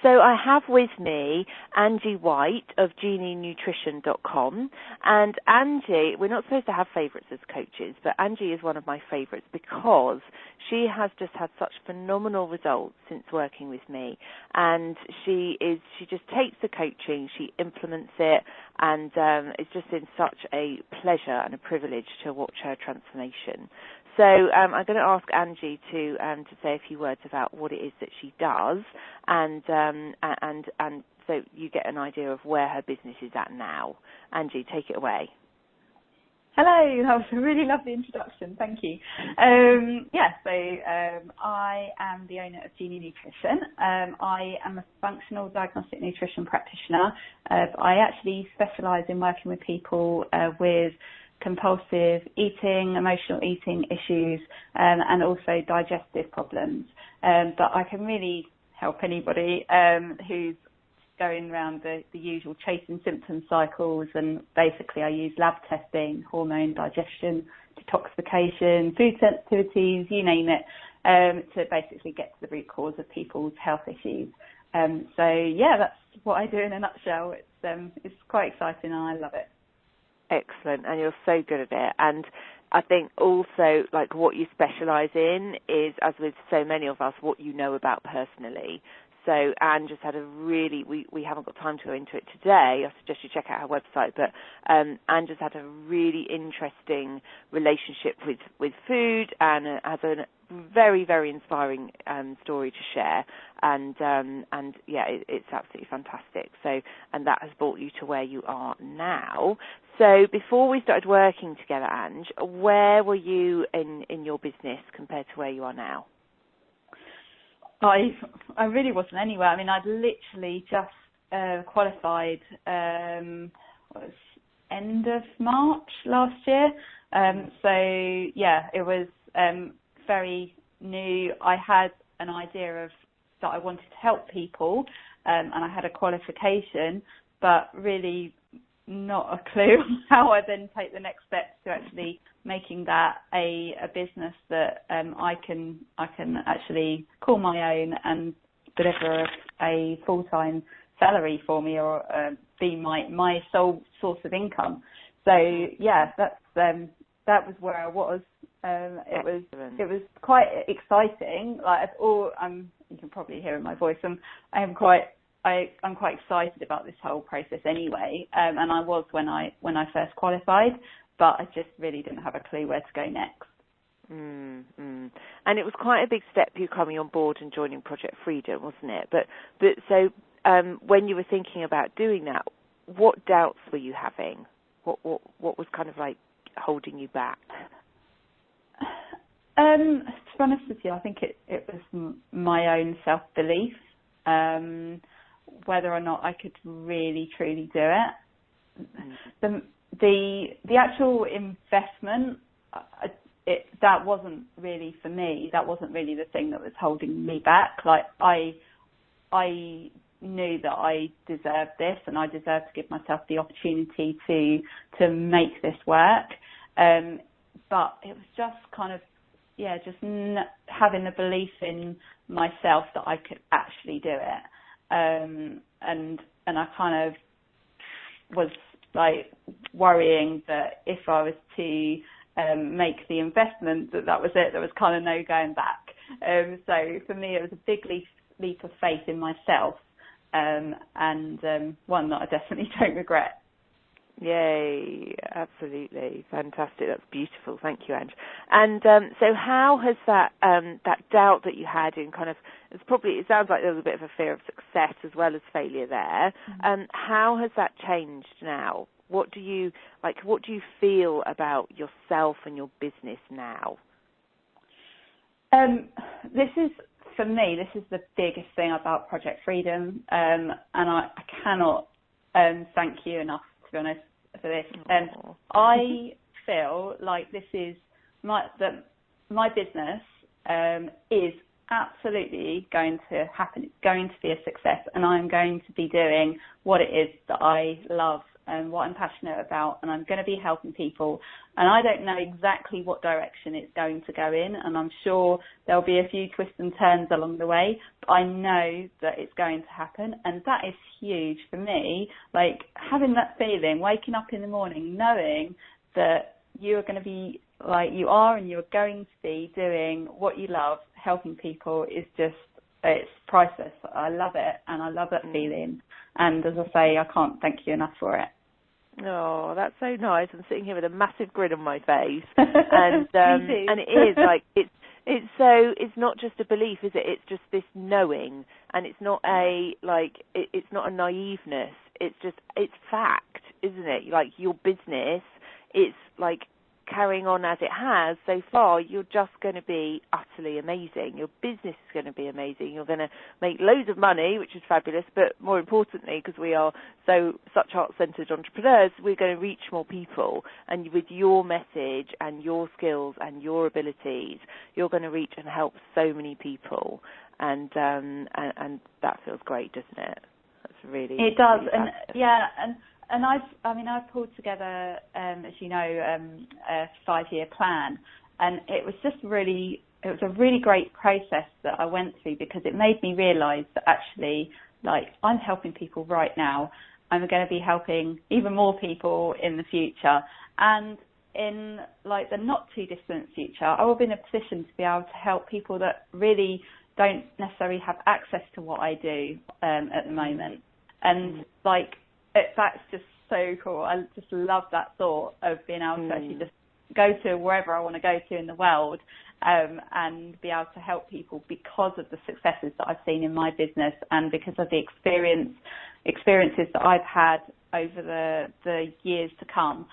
So I have with me Angie White of genienutrition.com. And Angie, we're not supposed to have favourites as coaches, but Angie is one of my favourites because she has just had such phenomenal results since working with me. And she just takes the coaching, she implements it, and it's just been such a pleasure and a privilege to watch her transformation. So I'm going to ask Angie to say a few words about what it is that she does, and so you get an idea of where her business is at now. Angie, take it away. Hello, that was a really lovely introduction. Thank you. I am the owner of Genie Nutrition. I am a functional diagnostic nutrition practitioner. I actually specialise in working with people with compulsive eating, emotional eating issues, and also digestive problems. But I can really help anybody who's going around the usual chasing symptom cycles, and basically I use lab testing, hormone, digestion, detoxification, food sensitivities, you name it, to basically get to the root cause of people's health issues. That's what I do in a nutshell. It's quite exciting and I love it. Excellent, and you're so good at it. And I think also, like, what you specialise in is, as with so many of us, what you know about personally. So Anne just had a really, we haven't got time to go into it today. I suggest you check out her website, but Anne just had a really interesting relationship with food and has a very, very inspiring story to share. And it's absolutely fantastic. So, and that has brought you to where you are now. So before we started working together, Ange, where were you in your business compared to where you are now? I really wasn't anywhere. I mean, I'd literally just qualified, end of March last year. It was very new. I had an idea of that I wanted to help people, and I had a qualification, but really not a clue how I then take the next steps to actually making that a business that I can actually call my own and deliver a full-time salary for me, or be my sole source of income. So that was where I was. It was quite exciting. Like you can probably hear in my voice. I'm quite excited about this whole process anyway, and I was when I first qualified, but I just really didn't have a clue where to go next. And it was quite a big step, you coming on board and joining Project Freedom, wasn't it? But so when you were thinking about doing that, what doubts were you having? What was kind of like holding you back? To be honest with you, I think it was my own self-belief. Whether or not I could really truly do it. The actual investment, that wasn't really for me. That wasn't really the thing that was holding me back. Like I knew that I deserved this, and I deserved to give myself the opportunity to make this work. But it was just kind of having the belief in myself that I could actually do it. And I kind of was like worrying that if I was to make the investment, that was it. There was kind of no going back. So for me, it was a big leap of faith in myself, and one that I definitely don't regret. Yay, absolutely. Fantastic. That's beautiful. Thank you, Ange. And so how has that doubt that you had in kind of, it sounds like there was a bit of a fear of success as well as failure there. How has that changed now? What do you feel about yourself and your business now? For me, this is the biggest thing about Project Freedom. And I cannot thank you enough, to be honest, for this. I feel like this is my business is absolutely going to happen. It's going to be a success, and I'm going to be doing what it is that I love and what I'm passionate about, and I'm going to be helping people. And I don't know exactly what direction it's going to go in, and I'm sure there'll be a few twists and turns along the way, but I know that it's going to happen, and that is huge for me. Like, having that feeling, waking up in the morning knowing that you are going to be, like you are, and you're going to be doing what you love, helping people, is just, it's priceless. I love it, and I love that feeling. And as I say, I can't thank you enough for it. Oh, that's so nice. I'm sitting here with a massive grin on my face, and and it is like it's not just a belief, is it? It's just this knowing, and it's not it's not a naiveness. It's fact, isn't it? Like, your business, it's like carrying on as it has so far. You're just going to be utterly amazing. Your business is going to be amazing. You're going to make loads of money, which is fabulous, but more importantly, because we are such heart-centered entrepreneurs, we're going to reach more people, and with your message and your skills and your abilities, you're going to reach and help so many people, and that feels great, doesn't it? That's really, it does. really and yeah, and I've pulled together, as you know, a 5-year plan, and it was a really great process that I went through, because it made me realise that actually, like, I'm helping people right now. I'm going to be helping even more people in the future, and in like the not too distant future, I will be in a position to be able to help people that really don't necessarily have access to what I do at the moment, and like, that's just so cool. I just love that thought of being able to actually just go to wherever I want to go to in the world, and be able to help people because of the successes that I've seen in my business, and because of the experiences that I've had over the years to come.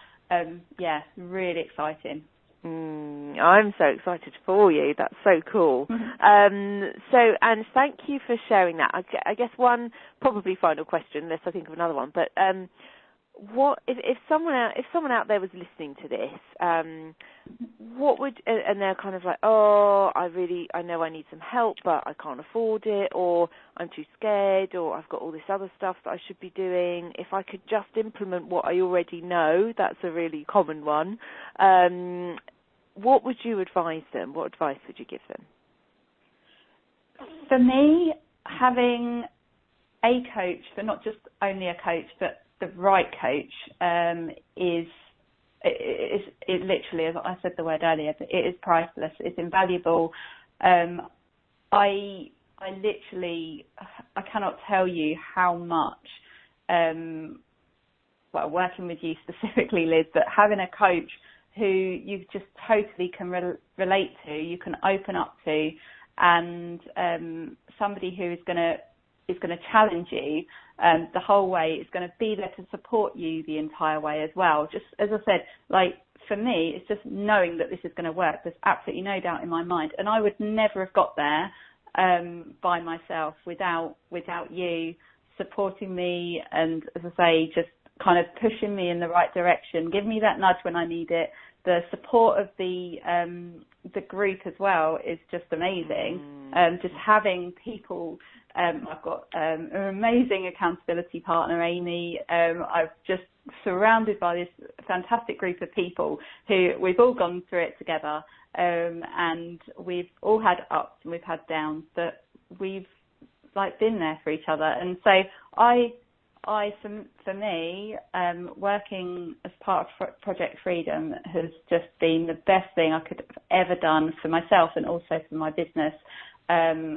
Yeah, really exciting. I'm so excited for you. That's so cool. And thank you for sharing that. I guess one probably final question, unless I think of another one. But what if someone out there was listening to this? What would, and they're kind of like, oh, I know I need some help, but I can't afford it, or I'm too scared, or I've got all this other stuff that I should be doing. If I could just implement what I already know, that's a really common one. What would you advise them? What advice would you give them? For me, having a coach, but not just only a coach, but the right coach, is literally, as I said the word earlier, it is priceless. It's invaluable. I literally, I cannot tell you how much, working with you specifically, Liz, but having a coach who you just totally can relate to, you can open up to, and somebody who is going to challenge you the whole way, is going to be there to support you the entire way as well. Just as I said, like, for me, it's just knowing that this is going to work. There's absolutely no doubt in my mind, and I would never have got there by myself without you supporting me, and, as I say, just kind of pushing me in the right direction, giving me that nudge when I need it. The support of the group as well is just amazing. Just having people, I've got an amazing accountability partner, Amy. I've just surrounded by this fantastic group of people who we've all gone through it together, and we've all had ups and we've had downs, but we've like been there for each other. And so for me, working as part of Project Freedom has just been the best thing I could have ever done for myself and also for my business. I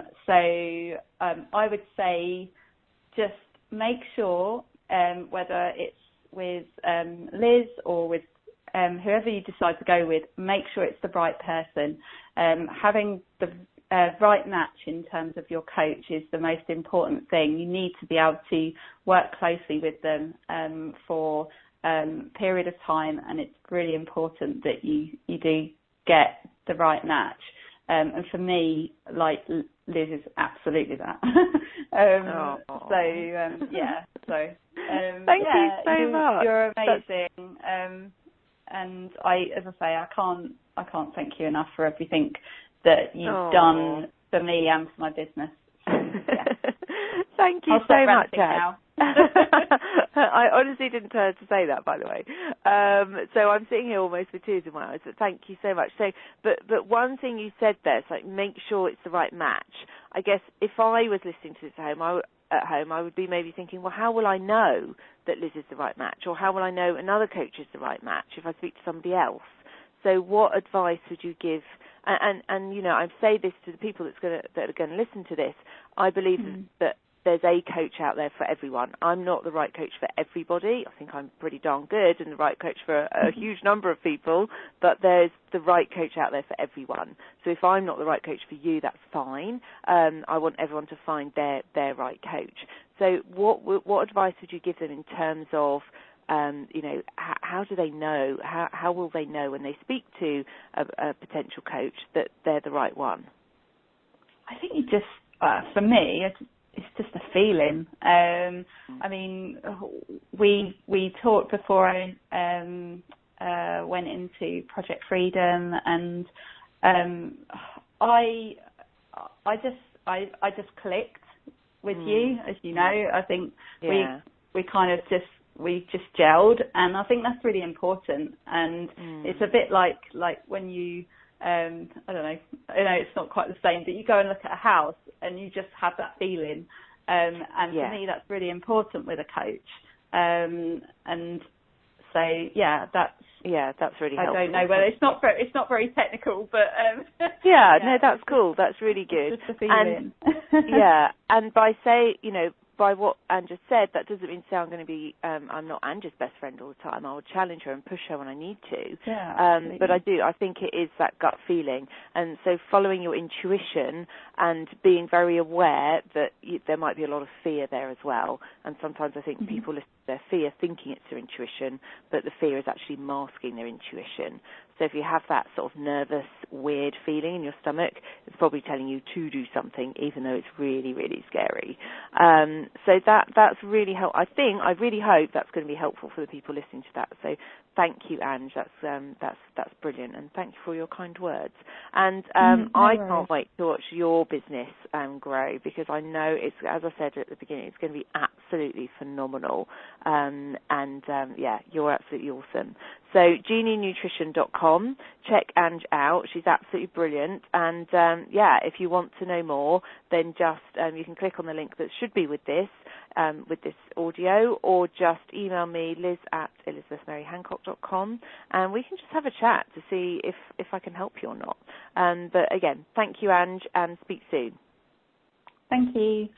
would say just make sure, whether it's with Liz or with whoever you decide to go with, make sure it's the right person. Having the right match in terms of your coach is the most important thing. You need to be able to work closely with them for a period of time, and it's really important that you do get the right match. And for me, like, Liz is absolutely that. Yeah. So thank you so much. You're amazing. And as I say, I can't thank you enough for everything that you've done for me and for my business. So, yeah. Thank you so much, now. I honestly didn't turn to say that, by the way. So I'm sitting here almost with tears in my eyes, but thank you so much. So, but one thing you said there is like make sure it's the right match. I guess if I was listening to this at home, I would be maybe thinking, well, how will I know that Liz is the right match, or how will I know another coach is the right match if I speak to somebody else? So, what advice would you give? And you know, I say this to the people that are going to listen to this. I believe that there's a coach out there for everyone. I'm not the right coach for everybody. I think I'm pretty darn good and the right coach for a huge number of people, but there's the right coach out there for everyone. So if I'm not the right coach for you, that's fine. I want everyone to find their right coach. So what advice would you give them in terms of, you know, how do they know, how will they know when they speak to a potential coach that they're the right one? I think you just, for me, it's just a feeling. I mean, we talked before I went into Project Freedom, and I just clicked with you, as you know. I think we kind of just gelled, and I think that's really important. And it's a bit like when you I don't know, it's not quite the same, but you go and look at a house and you just have that feeling. And for me, that's really important with a coach. And so, that's really helpful. I don't know whether it's not very technical, but no, that's cool. That's really good. Just a feeling. And by what Angie said, that doesn't mean to say I'm going to be, I'm not Angie's best friend all the time. I will challenge her and push her when I need to. But I think it is that gut feeling. And so following your intuition and being very aware that there might be a lot of fear there as well. And sometimes I think people listen to their fear thinking it's their intuition, but the fear is actually masking their intuition. So if you have that sort of nervous, weird feeling in your stomach, it's probably telling you to do something, even though it's really, really scary. So that's really helpful. I really hope that's going to be helpful for the people listening to that. So thank you, Ange. That's brilliant, and thank you for your kind words. And I can't wait to watch your business grow, because I know it's, as I said at the beginning, it's going to be absolutely phenomenal. You're absolutely awesome. So genienutrition.com, check Ange out. She's absolutely brilliant. And if you want to know more, then just you can click on the link that should be with this audio, or just email me, liz@elizabethmaryhancock.com, and we can just have a chat to see if I can help you or not. But again, thank you, Ange, and speak soon. Thank you.